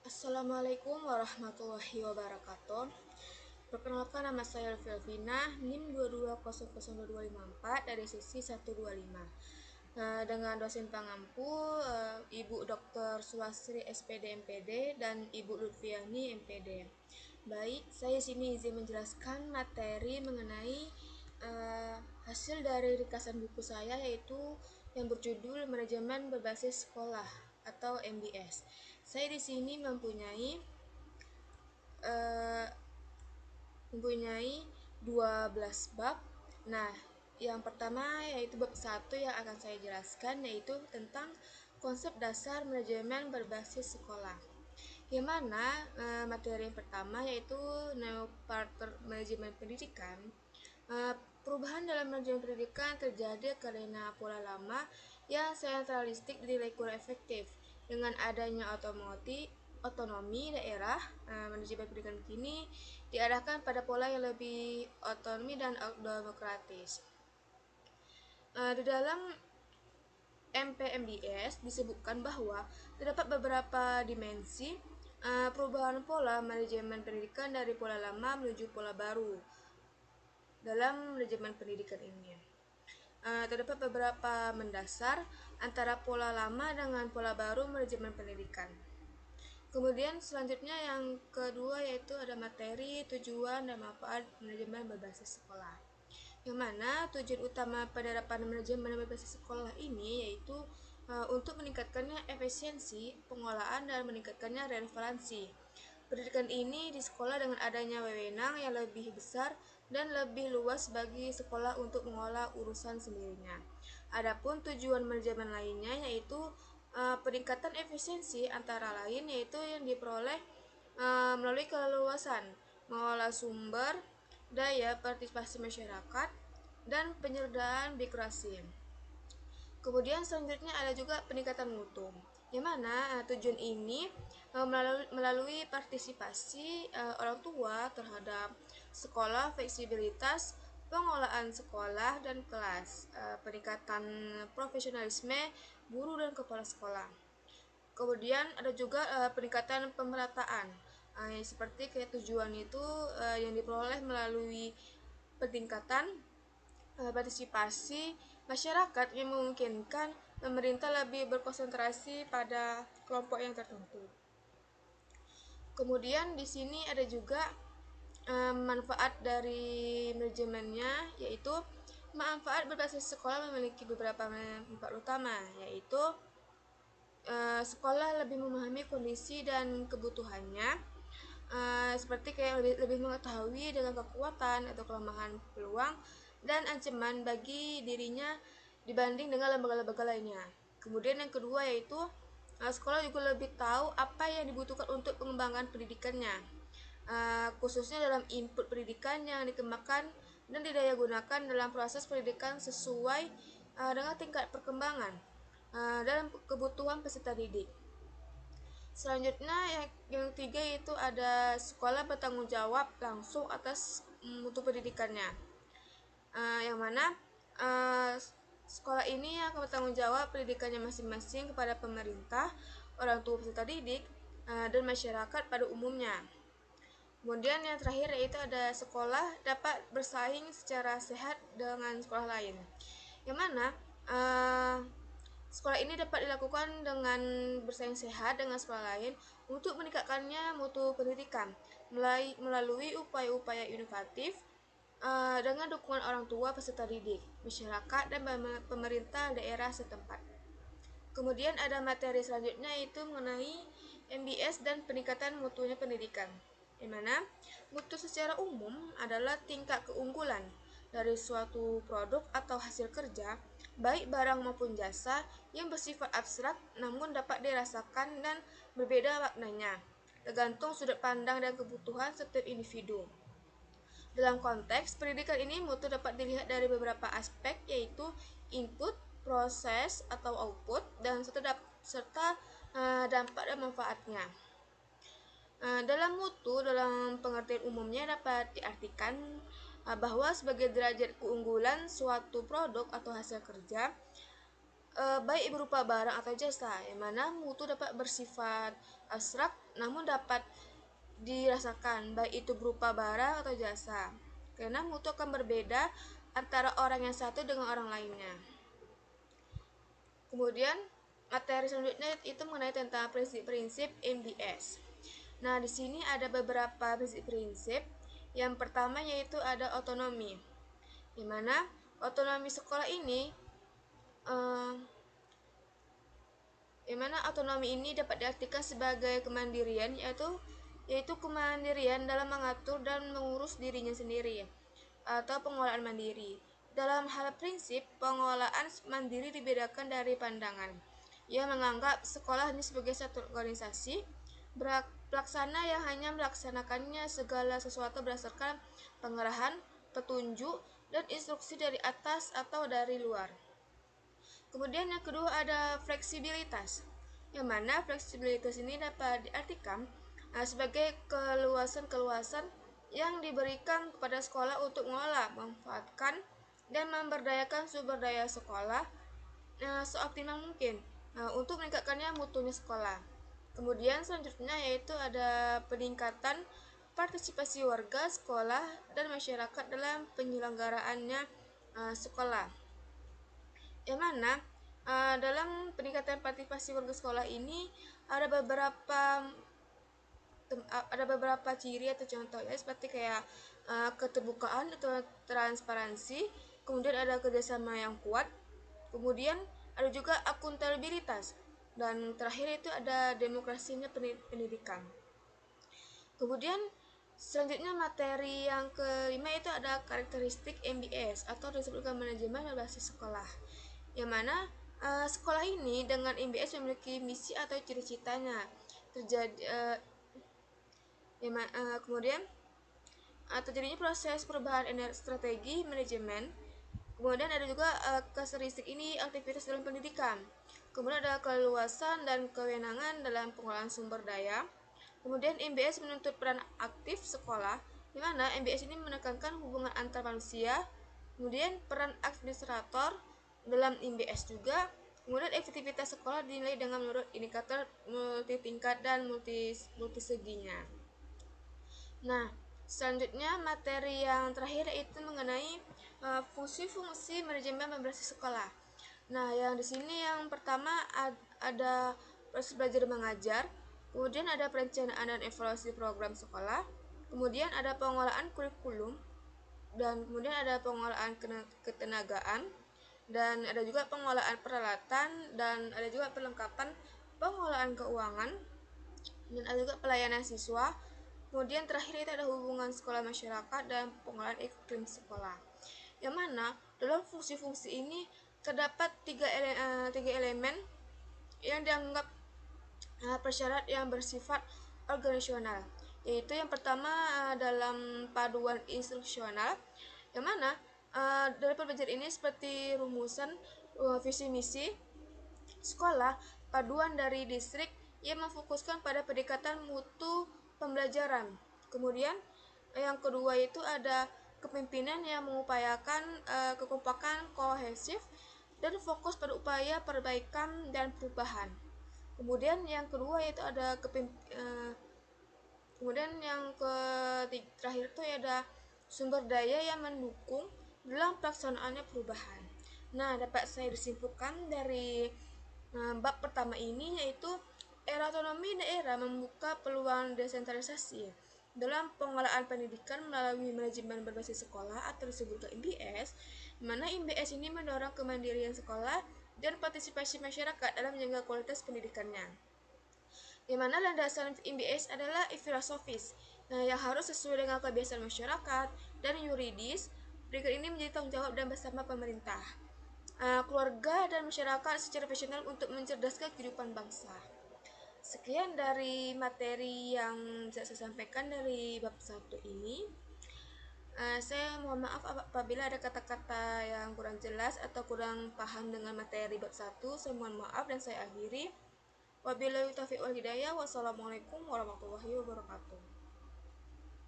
Assalamualaikum warahmatullahi wabarakatuh. Perkenalkan, nama saya Elvina, NIM 22002254 dari sesi 125. Dengan dosen pengampu Ibu Dr. Sulasri SPD MPD dan Ibu Lutfiani MPD. Baik, saya sini izin menjelaskan materi mengenai hasil dari ringkasan buku saya, yaitu yang berjudul Manajemen Berbasis Sekolah atau MBS. Saya di sini uh, mempunyai 12 bab. Nah, yang pertama yaitu bab 1 yang akan saya jelaskan, yaitu tentang konsep dasar manajemen berbasis sekolah. Yang mana materi yang pertama yaitu neoparter manajemen pendidikan. Perubahan dalam manajemen pendidikan terjadi karena pola lama yang sentralistik dinilai kurang efektif. Dengan adanya otonomi daerah, manajemen pendidikan kini diarahkan pada pola yang lebih otonomi dan demokratis. Di dalam MPMBS disebutkan bahwa terdapat beberapa dimensi perubahan pola manajemen pendidikan dari pola lama menuju pola baru dalam manajemen pendidikan ini. Terdapat beberapa mendasar antara pola lama dengan pola baru manajemen pendidikan. Kemudian selanjutnya yang kedua yaitu ada materi, tujuan, dan manfaat manajemen berbasis sekolah. Yang mana tujuan utama penerapan manajemen berbasis sekolah ini yaitu untuk meningkatkannya efisiensi pengolahan dan meningkatkannya relevansi. Pendidikan ini di sekolah dengan adanya wewenang yang lebih besar dan lebih luas bagi sekolah untuk mengolah urusan sendirinya. Adapun tujuan manajemen lainnya yaitu peningkatan efisiensi antara lain yaitu yang diperoleh melalui keleluasan mengolah sumber daya partisipasi masyarakat dan penyertaan birokrasi. Kemudian selanjutnya ada juga peningkatan mutu, yang mana tujuan ini melalui partisipasi orang tua terhadap sekolah, fleksibilitas pengolahan sekolah dan kelas, peningkatan profesionalisme guru dan kepala sekolah. Kemudian ada juga peningkatan pemerataan, seperti kayak tujuan itu yang diperoleh melalui peningkatan partisipasi masyarakat yang memungkinkan pemerintah lebih berkonsentrasi pada kelompok yang tertentu. Kemudian di sini ada juga manfaat dari manajemennya, yaitu manfaat berbasis sekolah memiliki beberapa manfaat utama, yaitu sekolah lebih memahami kondisi dan kebutuhannya, seperti kayak lebih mengetahui dengan kekuatan atau kelemahan, peluang dan ancaman bagi dirinya dibanding dengan lembaga-lembaga lainnya. Kemudian yang kedua yaitu sekolah juga lebih tahu apa yang dibutuhkan untuk pengembangan pendidikannya, khususnya dalam input pendidikan yang dikembangkan dan didaya gunakan dalam proses pendidikan sesuai dengan tingkat perkembangan dalam kebutuhan peserta didik. Selanjutnya yang ketiga yaitu ada sekolah bertanggung jawab langsung atas mutu pendidikannya, yang mana sekolah ini akan bertanggung jawab pendidikannya masing-masing kepada pemerintah, orang tua peserta didik, dan masyarakat pada umumnya. Kemudian yang terakhir yaitu ada sekolah dapat bersaing secara sehat dengan sekolah lain, yang mana sekolah ini dapat dilakukan dengan bersaing sehat dengan sekolah lain untuk meningkatkannya mutu pendidikan melalui upaya-upaya inovatif dengan dukungan orang tua peserta didik, masyarakat, dan pemerintah daerah setempat. Kemudian ada materi selanjutnya yaitu mengenai MBS dan peningkatan mutunya pendidikan, di mana mutu secara umum adalah tingkat keunggulan dari suatu produk atau hasil kerja, baik barang maupun jasa, yang bersifat abstrak namun dapat dirasakan dan berbeda maknanya, tergantung sudut pandang dan kebutuhan setiap individu. Dalam konteks pendidikan ini, mutu dapat dilihat dari beberapa aspek, yaitu input, proses atau output, dan serta dampak dan manfaatnya. Dalam mutu, dalam pengertian umumnya dapat diartikan bahwa sebagai derajat keunggulan suatu produk atau hasil kerja, baik berupa barang atau jasa, yang mana mutu dapat bersifat abstrak namun dapat dirasakan, baik itu berupa barang atau jasa, karena mutu akan berbeda antara orang yang satu dengan orang lainnya. Kemudian materi selanjutnya itu mengenai tentang prinsip-prinsip MBS. Nah, di sini ada beberapa prinsip-prinsip. Yang pertama yaitu ada otonomi, di mana otonomi sekolah ini dapat diartikan sebagai kemandirian, yaitu kemandirian dalam mengatur dan mengurus dirinya sendiri atau pengelolaan mandiri. Dalam hal prinsip, pengelolaan mandiri dibedakan dari pandangan yang menganggap sekolah ini sebagai satu organisasi pelaksana yang hanya melaksanakannya segala sesuatu berdasarkan pengarahan, petunjuk, dan instruksi dari atas atau dari luar. Kemudian yang kedua ada fleksibilitas, yang mana fleksibilitas ini dapat diartikan sebagai keluasan-keluasan yang diberikan kepada sekolah untuk mengolah, memanfaatkan, dan memberdayakan sumber daya sekolah seoptimal mungkin untuk meningkatkannya mutunya sekolah. Kemudian selanjutnya yaitu ada peningkatan partisipasi warga, sekolah, dan masyarakat dalam penyelenggaraannya sekolah. Yang mana dalam peningkatan partisipasi warga sekolah ini ada beberapa ciri atau contohnya seperti kayak keterbukaan atau transparansi, kemudian ada kerjasama yang kuat, kemudian ada juga akuntabilitas, dan terakhir itu ada demokrasinya pendidikan. Kemudian selanjutnya materi yang kelima itu ada karakteristik MBS atau disebutkan manajemen berbasis sekolah, yang mana sekolah ini dengan MBS memiliki misi atau ciri-citanya kemudian terjadinya proses perubahan strategi manajemen. Kemudian ada juga karakteristik ini aktivitas dalam pendidikan. Kemudian ada keleluasan dan kewenangan dalam pengelolaan sumber daya. Kemudian MBS menuntut peran aktif sekolah, di mana MBS ini menekankan hubungan antar manusia. Kemudian peran administrator dalam MBS juga. Kemudian efektivitas sekolah dinilai dengan menurut indikator multi tingkat dan multiseginya. Nah, selanjutnya materi yang terakhir itu mengenai fungsi-fungsi manajemen berbasis sekolah. Nah, yang di sini yang pertama ada proses belajar mengajar, kemudian ada perencanaan dan evaluasi program sekolah, kemudian ada pengolahan kurikulum, dan kemudian ada pengolahan ketenagaan, dan ada juga pengolahan peralatan, dan ada juga perlengkapan pengolahan keuangan, dan ada juga pelayanan siswa. Kemudian terakhir itu ada hubungan sekolah masyarakat dan pengolahan iklim sekolah, yang mana dalam fungsi-fungsi ini terdapat tiga elemen yang dianggap persyarat yang bersifat organisasional, yaitu yang pertama dalam paduan instruksional, yang mana dari pembelajaran ini seperti rumusan visi misi sekolah, paduan dari distrik yang memfokuskan pada pendekatan mutu pembelajaran. Kemudian yang kedua itu ada kepemimpinan yang mengupayakan kekompakan kohesif dan fokus pada upaya perbaikan dan perubahan. Kemudian yang kedua itu ada kemudian yang terakhir itu ada sumber daya yang mendukung dalam pelaksanaannya perubahan. Nah, dapat saya disimpulkan dari bab pertama ini yaitu era otonomi daerah membuka peluang desentralisasi dalam pengelolaan pendidikan melalui manajemen berbasis sekolah atau disebut MBS, di mana MBS ini mendorong kemandirian sekolah dan partisipasi masyarakat dalam menjaga kualitas pendidikannya. Di mana landasan MBS adalah filosofis, yang harus sesuai dengan kebiasaan masyarakat dan yuridis. Berikut ini menjadi tanggung jawab dan bersama pemerintah, keluarga, dan masyarakat secara profesional untuk mencerdaskan kehidupan bangsa. Sekian dari materi yang bisa saya sampaikan dari bab 1 ini. Saya mohon maaf apabila ada kata-kata yang kurang jelas atau kurang paham dengan materi bab 1. Saya mohon maaf dan saya akhiri. Wabillahi taufiq wal hidayah. Wassalamualaikum warahmatullahi wabarakatuh.